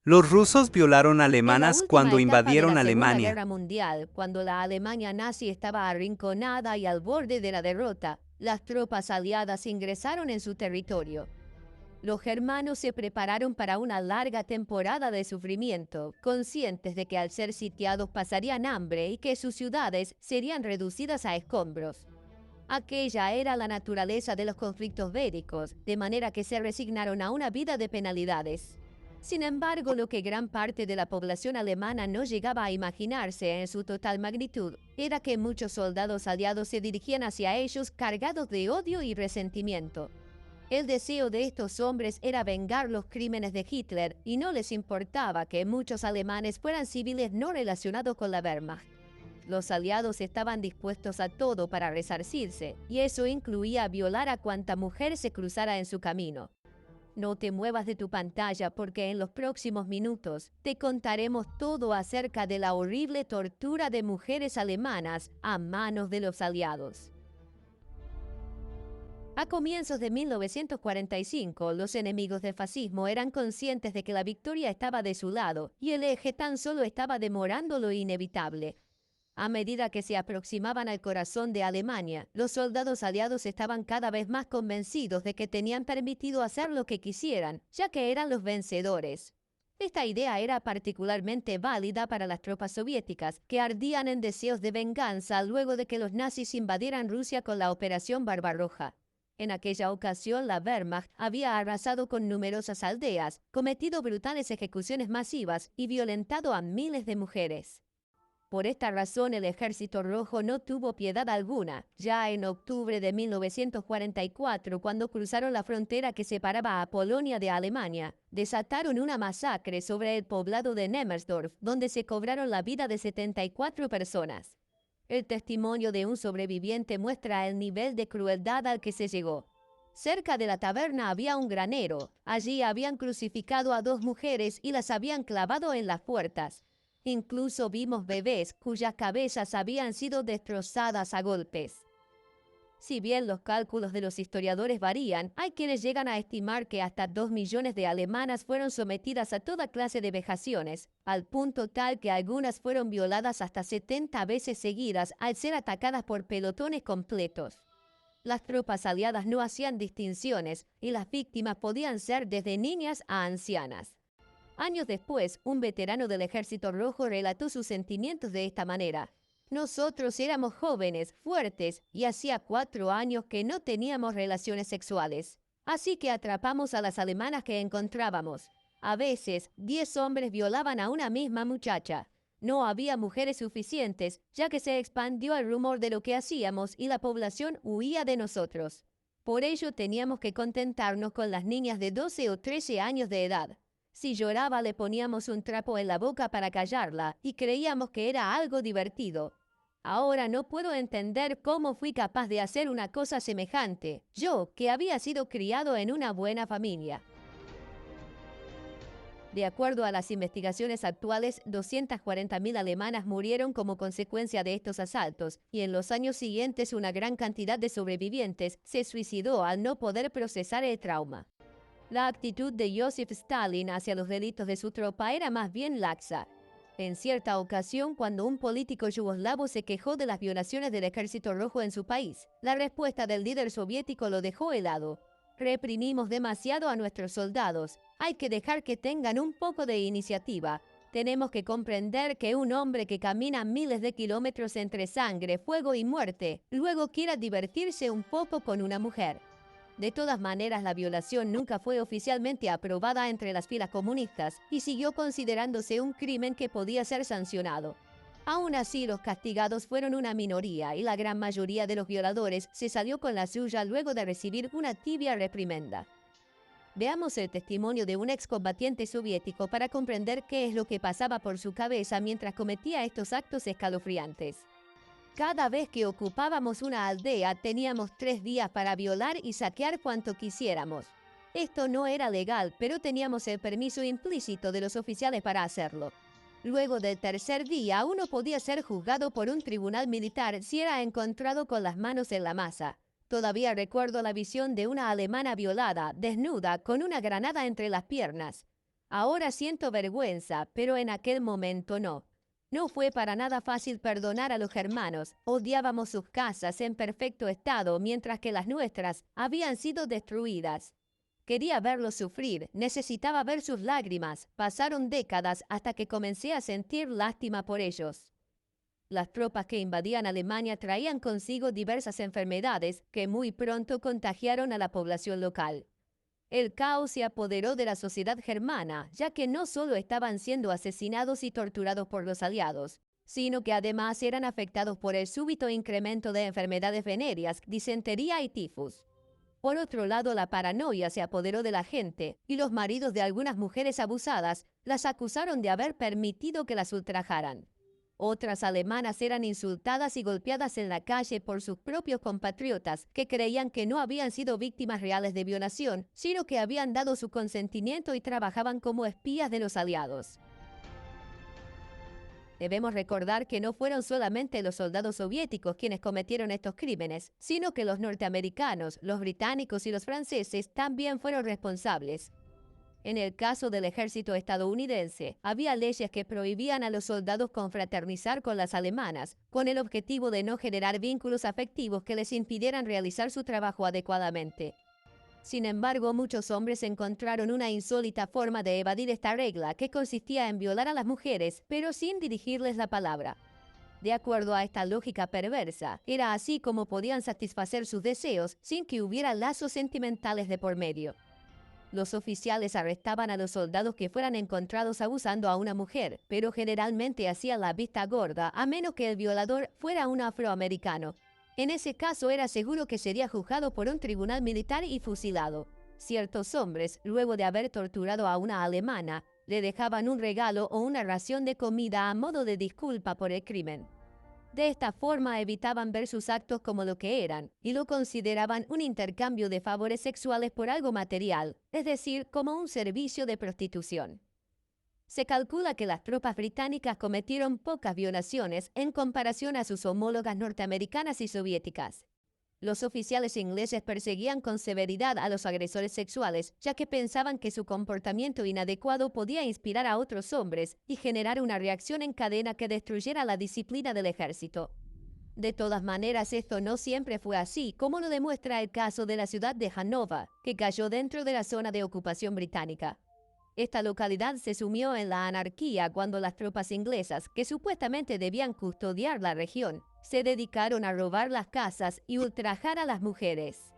Los rusos violaron En la alemanas última cuando etapa de invadieron la Segunda Alemania. Guerra Mundial, cuando la Alemania nazi estaba arrinconada y al borde de la derrota, las tropas aliadas ingresaron en su territorio. Los germanos se prepararon para una larga temporada de sufrimiento, conscientes de que al ser sitiados pasarían hambre y que sus ciudades serían reducidas a escombros. Aquella era la naturaleza de los conflictos bélicos, de manera que se resignaron a una vida de penalidades. Sin embargo, lo que gran parte de la población alemana no llegaba a imaginarse en su total magnitud era que muchos soldados aliados se dirigían hacia ellos cargados de odio y resentimiento. El deseo de estos hombres era vengar los crímenes de Hitler y no les importaba que muchos alemanes fueran civiles no relacionados con la Wehrmacht. Los aliados estaban dispuestos a todo para resarcirse, y eso incluía violar a cuanta mujer se cruzara en su camino. No te muevas de tu pantalla porque en los próximos minutos te contaremos todo acerca de la horrible tortura de mujeres alemanas a manos de los aliados. A comienzos de 1945, los enemigos del fascismo eran conscientes de que la victoria estaba de su lado y el eje tan solo estaba demorando lo inevitable. A medida que se aproximaban al corazón de Alemania, los soldados aliados estaban cada vez más convencidos de que tenían permitido hacer lo que quisieran, ya que eran los vencedores. Esta idea era particularmente válida para las tropas soviéticas, que ardían en deseos de venganza luego de que los nazis invadieran Rusia con la Operación Barbarroja. En aquella ocasión, la Wehrmacht había arrasado con numerosas aldeas, cometido brutales ejecuciones masivas y violentado a miles de mujeres. Por esta razón, el Ejército Rojo no tuvo piedad alguna. Ya en octubre de 1944, cuando cruzaron la frontera que separaba a Polonia de Alemania, desataron una masacre sobre el poblado de Nemmersdorf, donde se cobraron la vida de 74 personas. El testimonio de un sobreviviente muestra el nivel de crueldad al que se llegó. Cerca de la taberna había un granero. Allí habían crucificado a dos mujeres y las habían clavado en las puertas. Incluso vimos bebés cuyas cabezas habían sido destrozadas a golpes. Si bien los cálculos de los historiadores varían, hay quienes llegan a estimar que hasta 2 millones de alemanas fueron sometidas a toda clase de vejaciones, al punto tal que algunas fueron violadas hasta 70 veces seguidas al ser atacadas por pelotones completos. Las tropas aliadas no hacían distinciones y las víctimas podían ser desde niñas a ancianas. Años después, un veterano del Ejército Rojo relató sus sentimientos de esta manera. Nosotros éramos jóvenes, fuertes, y hacía 4 años que no teníamos relaciones sexuales. Así que atrapamos a las alemanas que encontrábamos. A veces, 10 hombres violaban a una misma muchacha. No había mujeres suficientes, ya que se expandió el rumor de lo que hacíamos y la población huía de nosotros. Por ello teníamos que contentarnos con las niñas de 12 o 13 años de edad. Si lloraba le poníamos un trapo en la boca para callarla y creíamos que era algo divertido. Ahora no puedo entender cómo fui capaz de hacer una cosa semejante, yo que había sido criado en una buena familia. De acuerdo a las investigaciones actuales, 240.000 alemanas murieron como consecuencia de estos asaltos, y en los años siguientes una gran cantidad de sobrevivientes se suicidó al no poder procesar el trauma. La actitud de Joseph Stalin hacia los delitos de su tropa era más bien laxa. En cierta ocasión, cuando un político yugoslavo se quejó de las violaciones del Ejército Rojo en su país, la respuesta del líder soviético lo dejó helado. Reprimimos demasiado a nuestros soldados. Hay que dejar que tengan un poco de iniciativa. Tenemos que comprender que un hombre que camina miles de kilómetros entre sangre, fuego y muerte, luego quiera divertirse un poco con una mujer. De todas maneras, la violación nunca fue oficialmente aprobada entre las filas comunistas y siguió considerándose un crimen que podía ser sancionado. Aún así, los castigados fueron una minoría y la gran mayoría de los violadores se salió con la suya luego de recibir una tibia reprimenda. Veamos el testimonio de un excombatiente soviético para comprender qué es lo que pasaba por su cabeza mientras cometía estos actos escalofriantes. Cada vez que ocupábamos una aldea teníamos 3 días para violar y saquear cuanto quisiéramos. Esto no era legal, pero teníamos el permiso implícito de los oficiales para hacerlo. Luego del tercer día, uno podía ser juzgado por un tribunal militar si era encontrado con las manos en la masa. Todavía recuerdo la visión de una alemana violada, desnuda, con una granada entre las piernas. Ahora siento vergüenza, pero en aquel momento no. No fue para nada fácil perdonar a los germanos. Odiábamos sus casas en perfecto estado, mientras que las nuestras habían sido destruidas. Quería verlos sufrir, necesitaba ver sus lágrimas. Pasaron décadas hasta que comencé a sentir lástima por ellos. Las tropas que invadían Alemania traían consigo diversas enfermedades que muy pronto contagiaron a la población local. El caos se apoderó de la sociedad germana, ya que no solo estaban siendo asesinados y torturados por los aliados, sino que además eran afectados por el súbito incremento de enfermedades venéreas, disentería y tifus. Por otro lado, la paranoia se apoderó de la gente y los maridos de algunas mujeres abusadas las acusaron de haber permitido que las ultrajaran. Otras alemanas eran insultadas y golpeadas en la calle por sus propios compatriotas que creían que no habían sido víctimas reales de violación, sino que habían dado su consentimiento y trabajaban como espías de los aliados. Debemos recordar que no fueron solamente los soldados soviéticos quienes cometieron estos crímenes, sino que los norteamericanos, los británicos y los franceses también fueron responsables. En el caso del ejército estadounidense, había leyes que prohibían a los soldados confraternizar con las alemanas, con el objetivo de no generar vínculos afectivos que les impidieran realizar su trabajo adecuadamente. Sin embargo, muchos hombres encontraron una insólita forma de evadir esta regla, que consistía en violar a las mujeres, pero sin dirigirles la palabra. De acuerdo a esta lógica perversa, era así como podían satisfacer sus deseos sin que hubiera lazos sentimentales de por medio. Los oficiales arrestaban a los soldados que fueran encontrados abusando a una mujer, pero generalmente hacían la vista gorda a menos que el violador fuera un afroamericano. En ese caso era seguro que sería juzgado por un tribunal militar y fusilado. Ciertos hombres, luego de haber torturado a una alemana, le dejaban un regalo o una ración de comida a modo de disculpa por el crimen. De esta forma evitaban ver sus actos como lo que eran y lo consideraban un intercambio de favores sexuales por algo material, es decir, como un servicio de prostitución. Se calcula que las tropas británicas cometieron pocas violaciones en comparación a sus homólogas norteamericanas y soviéticas. Los oficiales ingleses perseguían con severidad a los agresores sexuales, ya que pensaban que su comportamiento inadecuado podía inspirar a otros hombres y generar una reacción en cadena que destruyera la disciplina del ejército. De todas maneras, esto no siempre fue así, como lo demuestra el caso de la ciudad de Hanover, que cayó dentro de la zona de ocupación británica. Esta localidad se sumió en la anarquía cuando las tropas inglesas, que supuestamente debían custodiar la región, se dedicaron a robar las casas y ultrajar a las mujeres.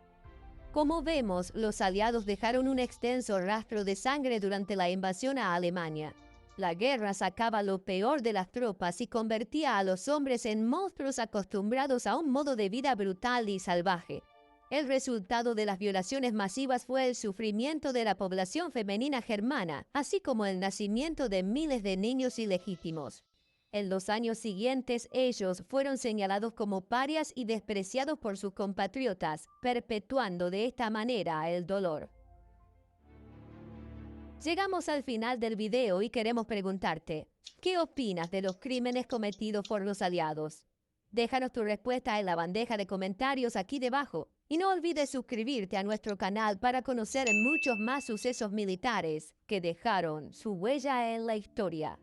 Como vemos, los aliados dejaron un extenso rastro de sangre durante la invasión a Alemania. La guerra sacaba lo peor de las tropas y convertía a los hombres en monstruos acostumbrados a un modo de vida brutal y salvaje. El resultado de las violaciones masivas fue el sufrimiento de la población femenina germana, así como el nacimiento de miles de niños ilegítimos. En los años siguientes, ellos fueron señalados como parias y despreciados por sus compatriotas, perpetuando de esta manera el dolor. Llegamos al final del video y queremos preguntarte, ¿qué opinas de los crímenes cometidos por los aliados? Déjanos tu respuesta en la bandeja de comentarios aquí debajo. Y no olvides suscribirte a nuestro canal para conocer muchos más sucesos militares que dejaron su huella en la historia.